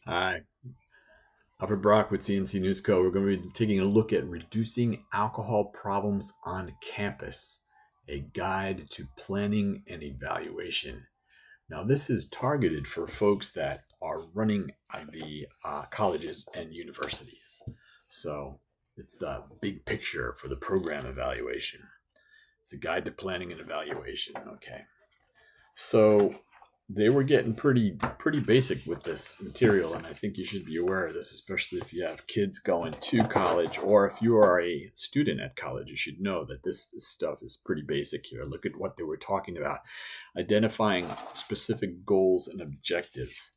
Hi, Alfred Brock with CNC News Co. We're going to be taking a look at reducing alcohol problems on campus, a guide to planning and evaluation. Now, this is targeted for folks that are running the colleges and universities. So it's the big picture for the program evaluation. It's a guide to planning and evaluation. Okay. So they were getting pretty basic with this material, and I think you should be aware of this, especially if you have kids going to college or if you are a student at college. You should know that this stuff is pretty basic here. Look at what they were talking about: identifying specific goals and objectives.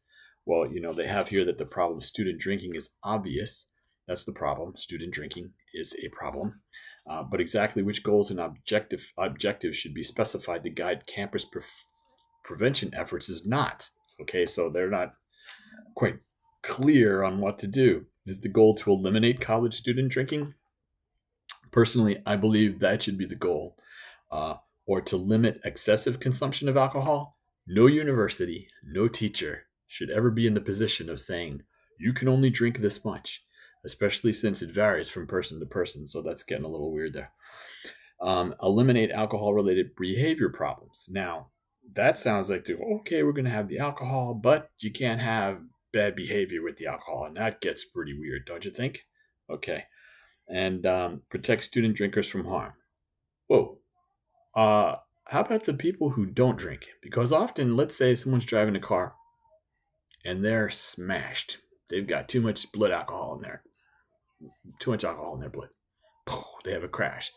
Well, they have here that the problem student drinking is obvious. That's the problem. Student drinking is a problem. But exactly which goals and objectives should be specified to guide campus prevention efforts is not. Okay, so they're not quite clear on what to do. Is the goal to eliminate college student drinking? Personally, I believe that should be the goal. Or to limit excessive consumption of alcohol. No university, no teacher should ever be in the position of saying, you can only drink this much, especially since it varies from person to person. So that's getting a little weird there. Eliminate alcohol related behavior problems. Now, that sounds like, okay, we're going to have the alcohol, but you can't have bad behavior with the alcohol. And that gets pretty weird, don't you think? Okay. And protect student drinkers from harm. Whoa. How about the people who don't drink? Because often, let's say someone's driving a car and they're smashed. They've got too much blood alcohol in there, too much alcohol in their blood. They have a crash.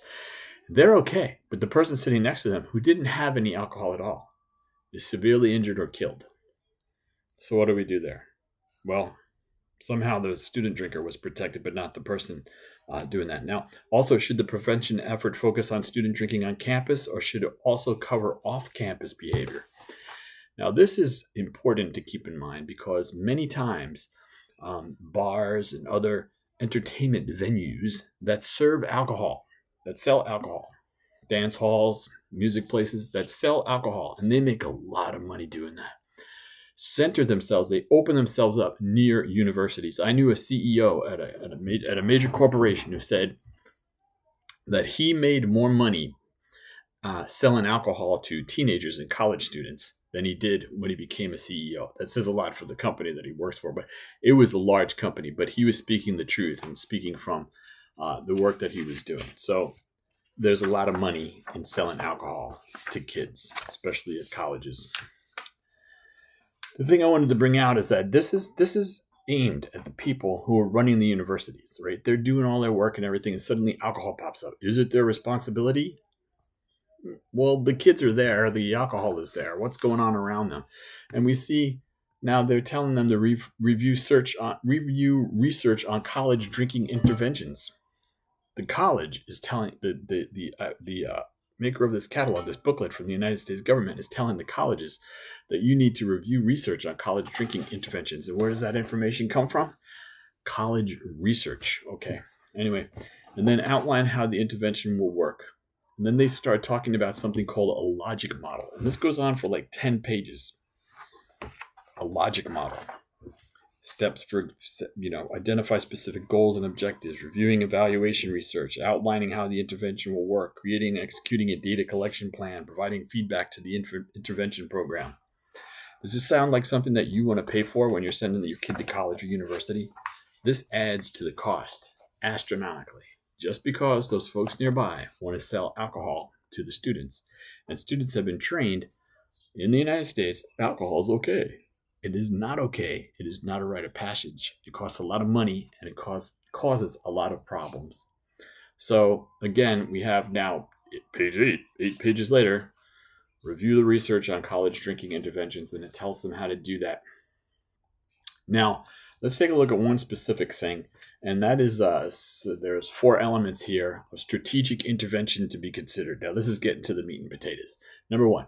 They're okay, but the person sitting next to them who didn't have any alcohol at all is severely injured or killed. So what do we do there? Well, somehow the student drinker was protected, but not the person doing that. Now, also, should the prevention effort focus on student drinking on campus, or should it also cover off-campus behavior? Now, this is important to keep in mind because many times bars and other entertainment venues that serve alcohol, that sell alcohol, dance halls, music places that sell alcohol, and they make a lot of money doing that, they open themselves up near universities. I knew a CEO at a major corporation who said that he made more money selling alcohol to teenagers and college students than he did when he became a CEO. That says a lot for the company that he works for, but it was a large company, but he was speaking the truth and speaking from the work that he was doing. So there's a lot of money in selling alcohol to kids, especially at colleges. The thing I wanted to bring out is that this is aimed at the people who are running the universities, right? They're doing all their work and everything, and suddenly alcohol pops up. Is it their responsibility? Well, the kids are there, the alcohol is there. What's going on around them? And we see now they're telling them to review research on college drinking interventions. The college is telling the maker of this catalog, this booklet from the United States government, is telling the colleges that you need to review research on college drinking interventions. And where does that information come from? College research. Okay. Anyway, and then outline how the intervention will work. And then they start talking about something called a logic model. And this goes on for like 10 pages. A logic model. Steps for, identify specific goals and objectives, reviewing evaluation research, outlining how the intervention will work, creating and executing a data collection plan, providing feedback to the intervention program. Does this sound like something that you want to pay for when you're sending your kid to college or university? This adds to the cost astronomically, just because those folks nearby want to sell alcohol to the students. And students have been trained in the United States, alcohol is okay. It is not okay. It is not a rite of passage. It costs a lot of money, and it causes a lot of problems. So again, we have now page 8 pages later, review the research on college drinking interventions, and it tells them how to do that. Now, let's take a look at one specific thing, and that is so there's 4 elements here of strategic intervention to be considered. Now, this is getting to the meat and potatoes. Number 1,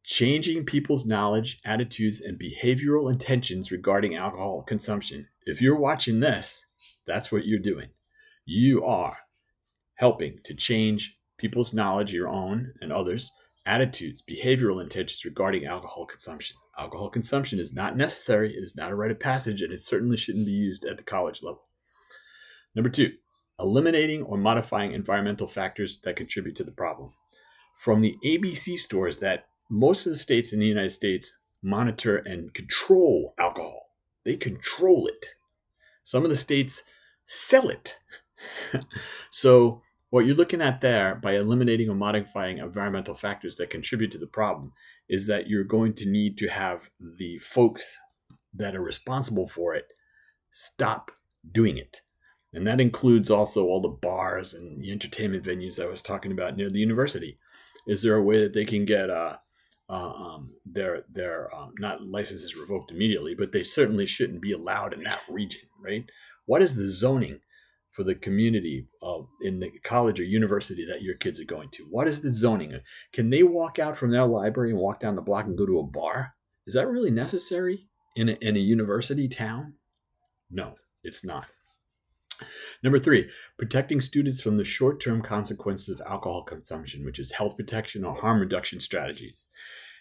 changing people's knowledge, attitudes, and behavioral intentions regarding alcohol consumption. If you're watching this, that's what you're doing. You are helping to change people's knowledge, your own and others, attitudes, behavioral intentions regarding alcohol consumption. Alcohol consumption is not necessary, it is not a rite of passage, and it certainly shouldn't be used at the college level. Number 2, eliminating or modifying environmental factors that contribute to the problem. From the ABC stores that most of the states in the United States monitor and control alcohol, they control it. Some of the states sell it. So what you're looking at there by eliminating or modifying environmental factors that contribute to the problem is that you're going to need to have the folks that are responsible for it stop doing it. And that includes also all the bars and the entertainment venues I was talking about near the university. Is there a way that they can get their not licenses revoked immediately, but they certainly shouldn't be allowed in that region, right? What is the zoning for the community in the college or university that your kids are going to? What is the zoning? Can they walk out from their library and walk down the block and go to a bar? Is that really necessary in a university town? No, it's not. Number 3, protecting students from the short-term consequences of alcohol consumption, which is health protection or harm reduction strategies.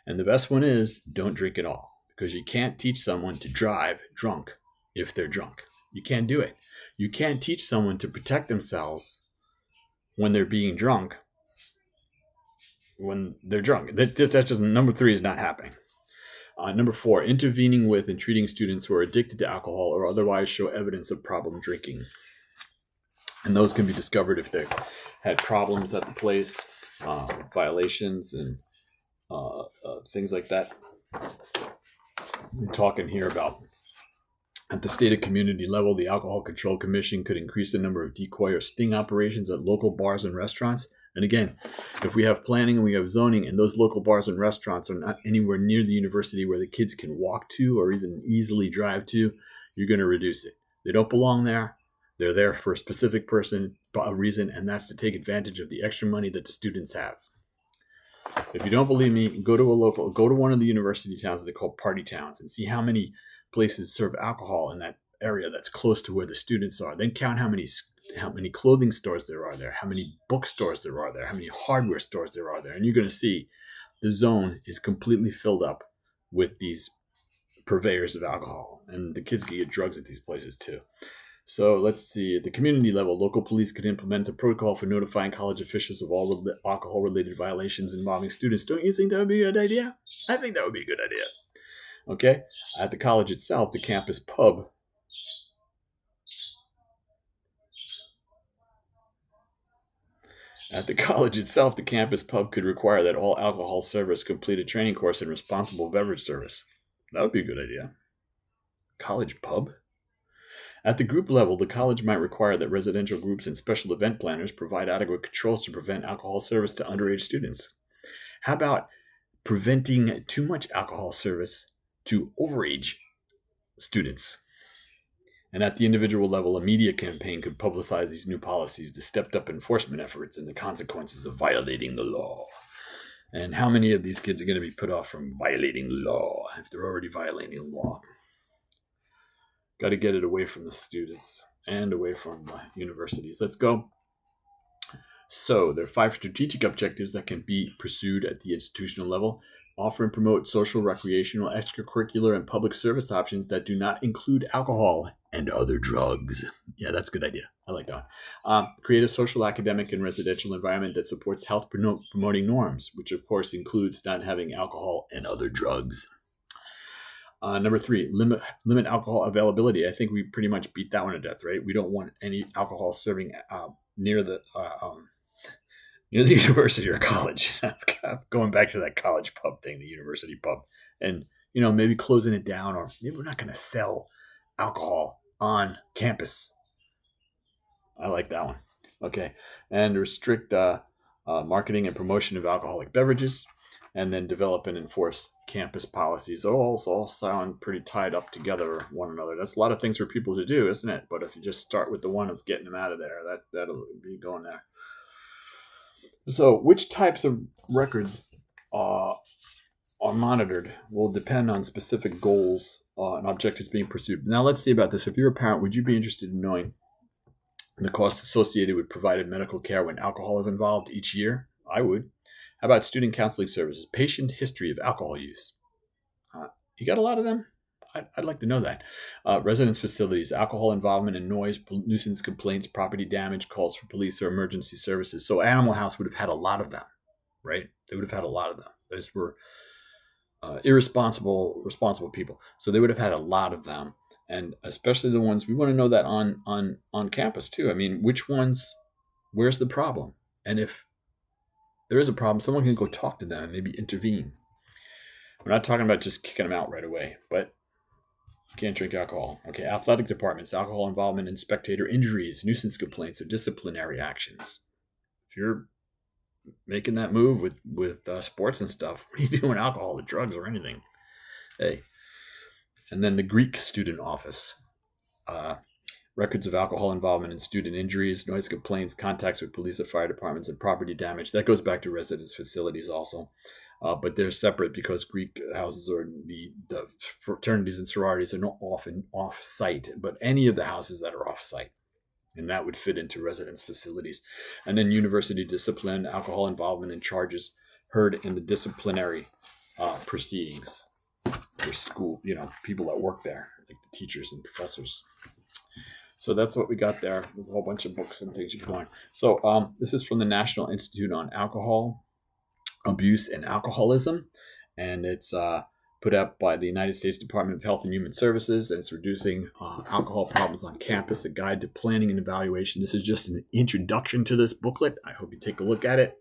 And the best one is don't drink at all, because you can't teach someone to drive drunk if they're drunk. You can't do it. You can't teach someone to protect themselves when they're being drunk when they're drunk. That's just number 3 is not happening. Number 4, intervening with and treating students who are addicted to alcohol or otherwise show evidence of problem drinking. And those can be discovered if they had problems at the place, violations and things like that. We're talking here about at the state and community level, the Alcohol Control Commission could increase the number of decoy or sting operations at local bars and restaurants. And again, if we have planning and we have zoning and those local bars and restaurants are not anywhere near the university where the kids can walk to or even easily drive to, you're going to reduce it. They don't belong there. They're there for a specific reason, and that's to take advantage of the extra money that the students have. If you don't believe me, go to one of the university towns that they call party towns and see how many places serve alcohol in that area that's close to where the students are. Then count how many clothing stores there are there, how many bookstores there are there, how many hardware stores there are there, and you're going to see the zone is completely filled up with these purveyors of alcohol, and the kids can get drugs at these places too. So let's see, at the community level, local police could implement a protocol for notifying college officials of all of the alcohol-related violations involving students. Don't you think that would be a good idea? I think that would be a good idea. Okay, at the college itself, the campus pub could require that all alcohol servers complete a training course in responsible beverage service. That would be a good idea. College pub? At the group level, the college might require that residential groups and special event planners provide adequate controls to prevent alcohol service to underage students. How about preventing too much alcohol service to overage students? And at the individual level, a media campaign could publicize these new policies, the stepped-up enforcement efforts, and the consequences of violating the law. And how many of these kids are going to be put off from violating the law if they're already violating the law? Got to get it away from the students and away from the universities. Let's go. So there are 5 strategic objectives that can be pursued at the institutional level. Offer and promote social, recreational, extracurricular, and public service options that do not include alcohol and other drugs. Yeah, that's a good idea. I like that one. Create a social, academic, and residential environment that supports health promoting norms, which of course includes not having alcohol and other drugs. Number 3, limit alcohol availability. I think we pretty much beat that one to death, right? We don't want any alcohol serving near the university or college. Going back to that college pub thing, the university pub, and maybe closing it down, or maybe we're not going to sell alcohol on campus. I like that one. Okay, and restrict marketing and promotion of alcoholic beverages. And then develop and enforce campus policies. All sound pretty tied up together one another. That's a lot of things for people to do, isn't it? But if you just start with the one of getting them out of there, that'll be going there. So which types of records are monitored will depend on specific goals and objectives being pursued. Now let's see about this. If you're a parent, would you be interested in knowing the costs associated with provided medical care when alcohol is involved each year? I would. How about student counseling services? Patient history of alcohol use. You got a lot of them? I'd like to know that. Residence facilities, alcohol involvement and noise, nuisance complaints, property damage, calls for police or emergency services. So Animal House would have had a lot of them, right? They would have had a lot of them. Those were responsible people. So they would have had a lot of them. And especially the ones, we want to know that on campus too. I mean, which ones, where's the problem? And if there is a problem, someone can go talk to them and maybe intervene. We're not talking about just kicking them out right away, but you can't drink alcohol. Okay, athletic departments, alcohol involvement in spectator injuries, nuisance complaints, or disciplinary actions. If you're making that move with sports and stuff, what are you doing? Alcohol or drugs or anything? Hey. And then the Greek student office. Records of alcohol involvement in student injuries, noise complaints, contacts with police or fire departments, and property damage. That goes back to residence facilities also. But they're separate because Greek houses or the fraternities and sororities are not often off-site, but any of the houses that are off-site. And that would fit into residence facilities. And then university discipline, alcohol involvement in charges heard in the disciplinary proceedings for school, people that work there, like the teachers and professors. So that's what we got there. There's a whole bunch of books and things you can learn. So this is from the National Institute on Alcohol Abuse and Alcoholism, and it's put up by the United States Department of Health and Human Services, and it's reducing alcohol problems on campus, a guide to planning and evaluation. This is just an introduction to this booklet. I hope you take a look at it.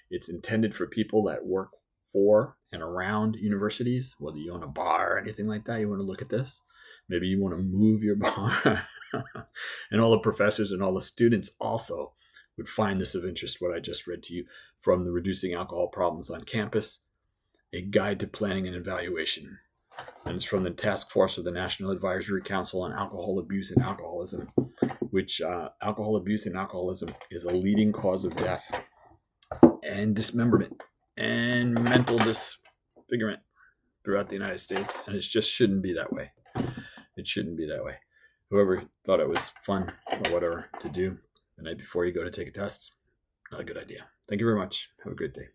It's intended for people that work for and around universities, whether you own a bar or anything like that. You want to look at this. Maybe you want to move your bar. And all the professors and all the students also would find this of interest, what I just read to you from the Reducing Alcohol Problems on Campus, a guide to planning and evaluation. And it's from the Task Force of the National Advisory Council on Alcohol Abuse and Alcoholism, which alcohol abuse and alcoholism is a leading cause of death and dismemberment and mental disfigurement throughout the United States. And it just shouldn't be that way. It shouldn't be that way. Whoever thought it was fun or whatever to do the night before you go to take a test, not a good idea. Thank you very much. Have a great day.